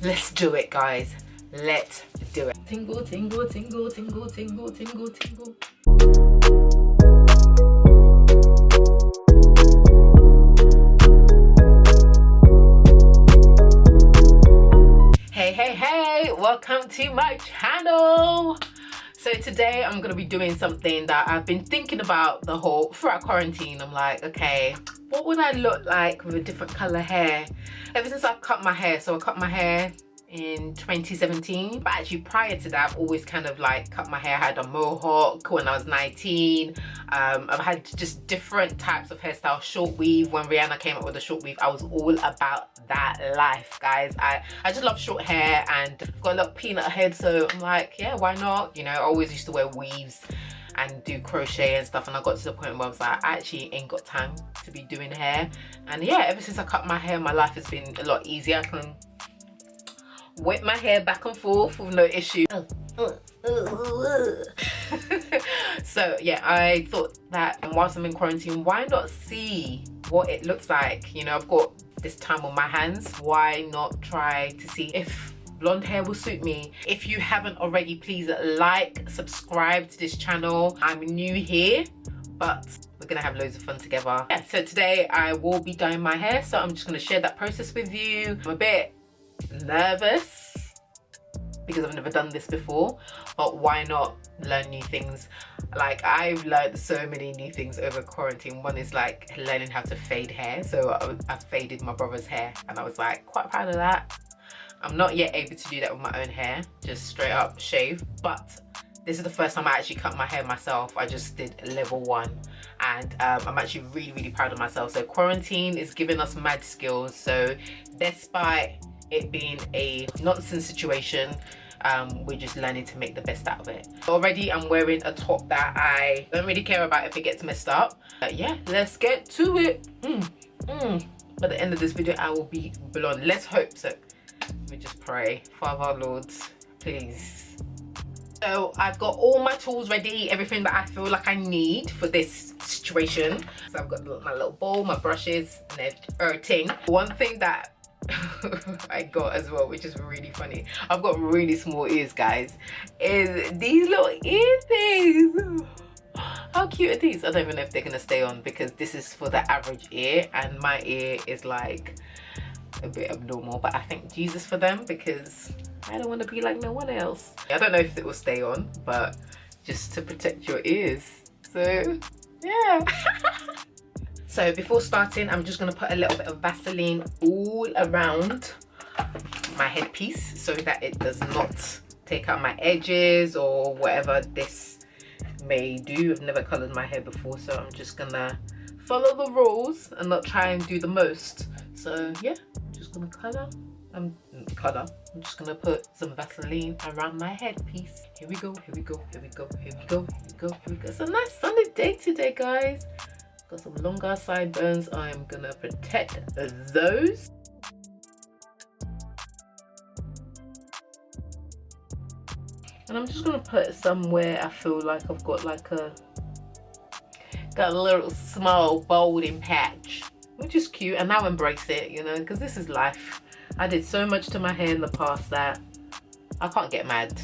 Let's do it, guys. Let's do it. Tingle, tingle, tingle, tingle, tingle, tingle, tingle. Hey, welcome to my channel. So today I'm gonna be doing something that I've been thinking about throughout quarantine. I'm like, okay, what would I look like with a different color hair? Ever since I've cut my hair, so I cut my hair in 2017, but actually prior to that I've always kind of like cut my hair. I had a mohawk when I was 19. I've had just different types of hairstyle. Short weave, when Rihanna came up with the short weave, I was all about that life, guys. I just love short hair, and I've got a little peanut head, so I'm like, yeah, why not? You know, I always used to wear weaves and do crochet and stuff, and I got to the point where I was like, I actually ain't got time to be doing hair. And yeah, ever since I cut my hair, my life has been a lot easier. I can whip my hair back and forth with no issue. So yeah, I thought that whilst I'm in quarantine, why not see what it looks like? You know, I've got this time on my hands, why not try to see if blonde hair will suit me? If you haven't already, please like, subscribe to this channel. I'm new here, but we're gonna have loads of fun together. Yeah, so today I will be dyeing my hair, so I'm just gonna share that process with you. I'm a bit nervous because I've never done this before, but why not learn new things? Like, I've learned so many new things over quarantine. One is like learning how to fade hair. So I faded my brother's hair, and I was like quite proud of that. I'm not yet able to do that with my own hair, just straight up shave, but this is the first time I actually cut my hair myself. I just did level 1, and I'm actually really proud of myself. So quarantine is giving us mad skills. So despite it being a nonsense situation, we're just learning to make the best out of it. Already I'm wearing a top that I don't really care about if it gets messed up, but yeah, let's get to it. By the end of this video I will be blonde. Let's hope so. We just pray. Father Lord, please. So I've got all my tools ready, everything that I feel like I need for this situation. So I've got my little bowl, my brushes, and everything. One thing that I got as well, which is really funny, I've got really small ears, guys, is these little ear things. How cute are these? I don't even know if they're gonna stay on, because this is for the average ear, and my ear is like a bit abnormal, but I thank Jesus for them because I don't want to be like no one else. I don't know if it will stay on, but just to protect your ears. So yeah. So before starting, I'm just gonna put a little bit of Vaseline all around my headpiece so that it does not take out my edges or whatever this may do. I've never colored my hair before, so I'm just gonna follow the rules and not try and do the most. So yeah, I'm just gonna color. I'm just gonna put some Vaseline around my headpiece. Here we go, here we go, here we go, here we go, here we go, here we go. It's a nice sunny day today, guys. Got some longer sideburns. I'm gonna protect those. And I'm just gonna put it somewhere I feel like I've got like got a little small balding patch, which is cute, and now embrace it, you know, because this is life. I did so much to my hair in the past that I can't get mad.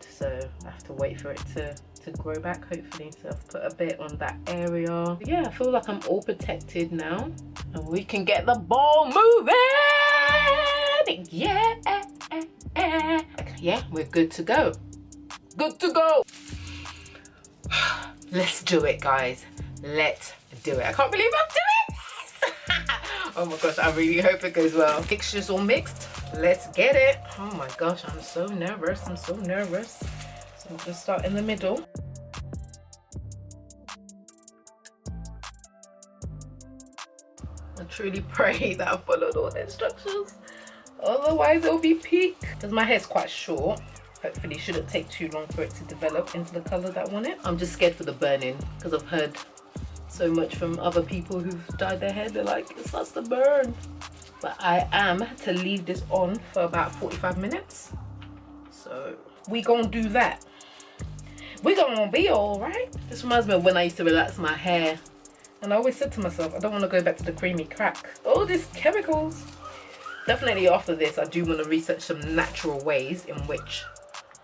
So I have to wait for it to grow back, hopefully. So I've put a bit on that area. But yeah, I feel like I'm all protected now, and we can get the ball moving. Yeah, we're good to go. Good to go. Let's do it, guys. Let's do it. I can't believe I'm doing this. Oh my gosh, I really hope it goes well. Mixture's all mixed. Let's get it. Oh my gosh, I'm so nervous. I'm so nervous. So I'm gonna start in the middle. I truly pray that I followed all the instructions. Otherwise it'll be peak. Because my hair's quite short. Hopefully it shouldn't take too long for it to develop into the colour that I want it. I'm just scared for the burning, because I've heard so much from other people who've dyed their hair. They're like, it starts to burn. But I am to leave this on for about 45 minutes. So we gonna do that. We gonna be all right. This reminds me of when I used to relax my hair, and I always said to myself, I don't want to go back to the creamy crack. All these chemicals. Definitely after this, I do want to research some natural ways in which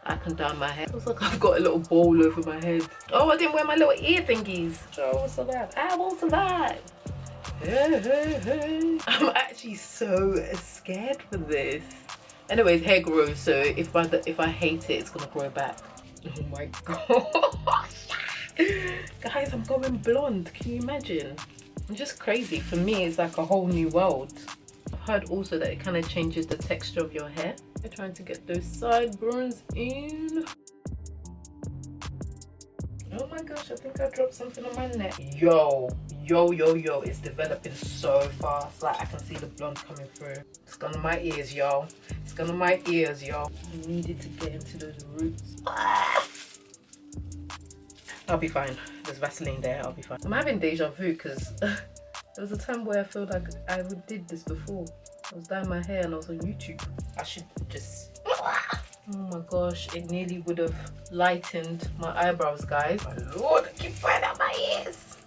I can dye my hair. It looks like I've got a little bowl over my head. Oh, I didn't wear my little ear thingies. Oh, what's that? Ah, what's that? Hey, hey, hey. I'm actually so scared for this. Anyways, hair grows, so if I hate it, it's gonna grow back. Oh my gosh. Guys, I'm going blonde. Can you imagine? It's just crazy. For me, it's like a whole new world. I've heard also that it kind of changes the texture of your hair. I'm trying to get those sideburns in. Oh my gosh, I think I dropped something on my neck. Yo, it's developing so fast. Like, I can see the blonde coming through. It's gone on my ears, y'all. It's gone on my ears, y'all. I needed to get into those roots. I'll be fine. There's Vaseline there, I'll be fine. I'm having deja vu because there was a time where I feel like I did this before. I was dyeing my hair and I was on YouTube. I should just... Oh my gosh, it nearly would have lightened my eyebrows, guys. My lord, I keep flying out my ears.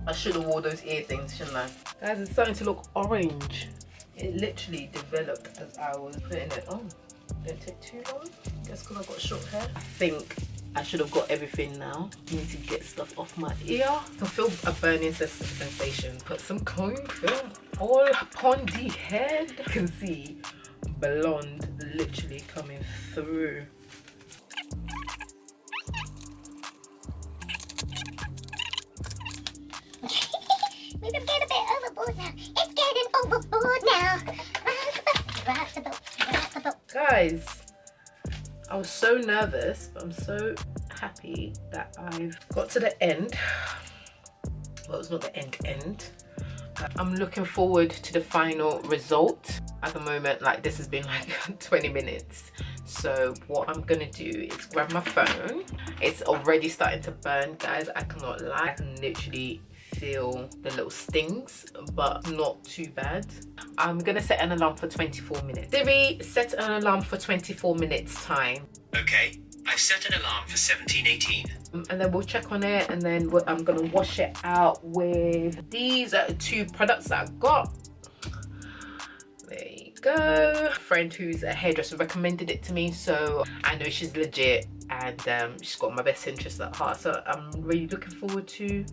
I should have wore those ear things, shouldn't I? Guys, it's starting to look orange. It literally developed as I was putting it on. Didn't take too long. Guess because I got short hair. I think I should have got everything now. I need to get stuff off my ear. I can feel a burning sensation. Put some cooling film all upon the head. You can see blonde literally coming through. We've been getting a bit overboard now. It's getting overboard now. Guys, I was so nervous, but I'm so happy that I've got to the end. Well, it's not the end. I'm looking forward to the final result. At the moment, like, this has been like 20 minutes. So what I'm gonna do is grab my phone. It's already starting to burn, guys. I cannot lie. I can literally feel the little stings, but not too bad. I'm gonna set an alarm for 24 minutes. Siri, set an alarm for 24 minutes time. Okay, I've set an alarm for 17:18. And then we'll check on it, and then I'm gonna wash it out with these two products that I got. There you go. A friend who's a hairdresser recommended it to me, so I know she's legit, and she's got my best interest at heart. So I'm really looking forward to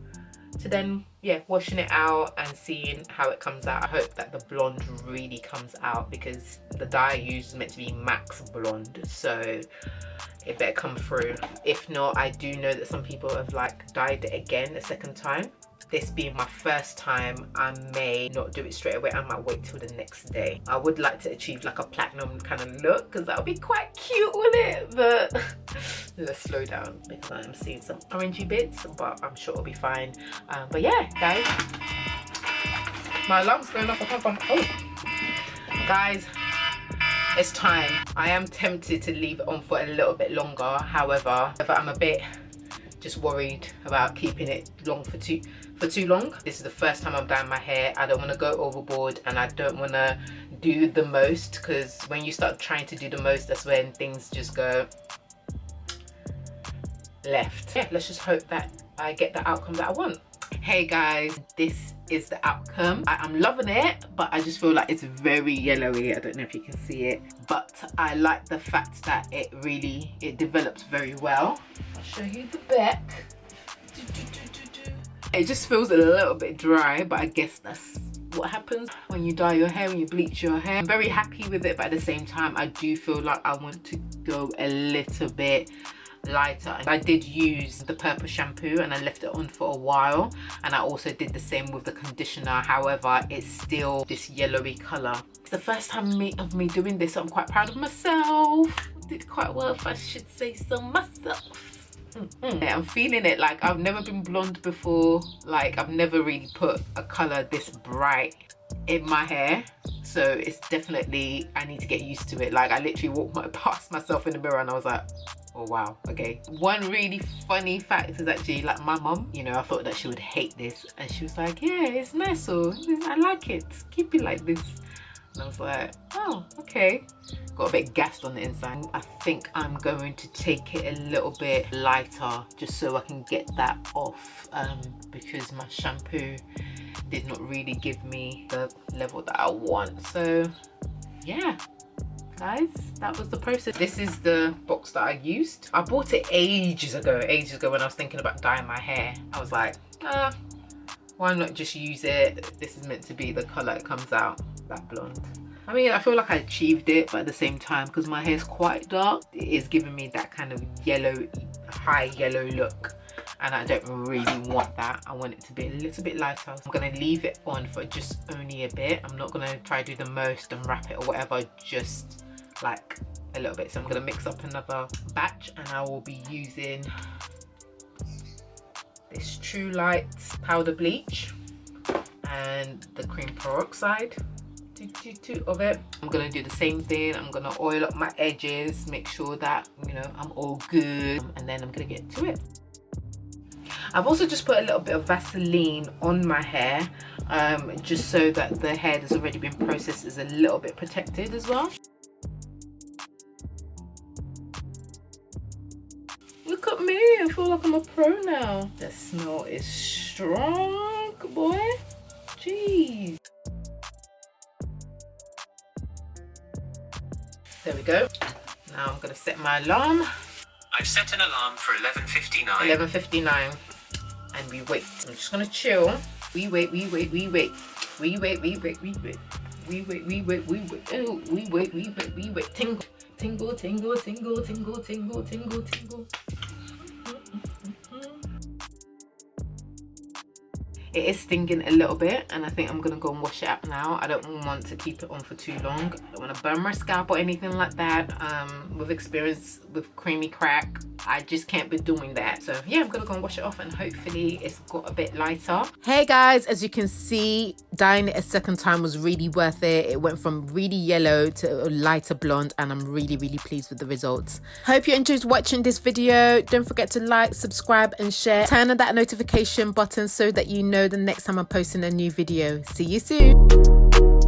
then, yeah, washing it out and seeing how it comes out. I hope that the blonde really comes out, because the dye I used is meant to be max blonde, so it better come through. If not, I do know that some people have like dyed it again a second time. This being my first time, I may not do it straight away. I might wait till the next day. I would like to achieve like a platinum kind of look, because that would be quite cute, wouldn't it? But let's slow down, because I am seeing some orangey bits, but I'm sure it'll be fine. But yeah, guys, my alarm's going off. I can't find. Oh, guys, it's time. I am tempted to leave it on for a little bit longer. However, I'm a bit just worried about keeping it long for too long. This is the first time I'm dyeing my hair. I don't want to go overboard, and I don't want to do the most, because when you start trying to do the most, that's when things just go left. Yeah, let's just hope that I get the outcome that I want. Hey guys, this is the outcome. I'm loving it, but I just feel like it's very yellowy. I don't know if you can see it, but I like the fact that it develops very well. I'll show you the back. It just feels a little bit dry, but I guess that's what happens when you dye your hair, when you bleach your hair. I'm very happy with it, but at the same time, I do feel like I want to go a little bit lighter. I did use the purple shampoo and I left it on for a while, and I also did the same with the conditioner. However, it's still this yellowy color. It's the first time of me doing this, so I'm quite proud of myself. I did quite well, if I should say so myself. Yeah, I'm feeling it. Like, I've never been blonde before. Like, I've never really put a color this bright in my hair, so it's definitely, I need to get used to it. Like, I literally walked past myself in the mirror and I was like, oh wow, okay. One really funny fact is actually, like, my mom, you know, I thought that she would hate this, and she was like, yeah, it's nice, so I like it, keep it like this. And I was like, oh, okay. Got a bit gassed on the inside. I think I'm going to take it a little bit lighter, just so I can get that off, because my shampoo did not really give me the level that I want. So yeah, guys, that was the process. This is the box that I used. I bought it ages ago when I was thinking about dyeing my hair. I was like, why not just use it? This is meant to be the color it comes out, that blonde. I mean, I feel like I achieved it, but at the same time, because my hair is quite dark, it is giving me that kind of yellow, high yellow look. And I don't really want that. I want it to be a little bit lighter. I'm gonna leave it on for just only a bit. I'm not gonna try to do the most and wrap it or whatever, just like a little bit. So I'm gonna mix up another batch, and I will be using this True Light powder bleach and the cream peroxide of it. I'm gonna do the same thing. I'm gonna oil up my edges, make sure that, you know, I'm all good, and then I'm gonna get to it. I've also just put a little bit of Vaseline on my hair, just so that the hair that's already been processed is a little bit protected as well. Look at me, I feel like I'm a pro now. The smell is strong, boy. Jeez. There we go. Now I'm gonna set my alarm. I've set an alarm for 11:59. 11:59. And we wait. I'm just gonna chill. We wait. Oh, we wait. Tingle, tingle, tingle, tingle, tingle, tingle, tingle, tingle. It is stinging a little bit, and I think I'm gonna go and wash it up now. I don't want to keep it on for too long. I don't want to burn my scalp or anything like that. With experience with creamy crack, I just can't be doing that. So yeah, I'm gonna go and wash it off, and hopefully it's got a bit lighter. Hey guys, as you can see, dyeing it a second time was really worth it. It went from really yellow to a lighter blonde, and I'm really pleased with the results. Hope you enjoyed watching this video. Don't forget to like, subscribe and share. Turn on that notification button so that you know the next time I'm posting a new video. See you soon.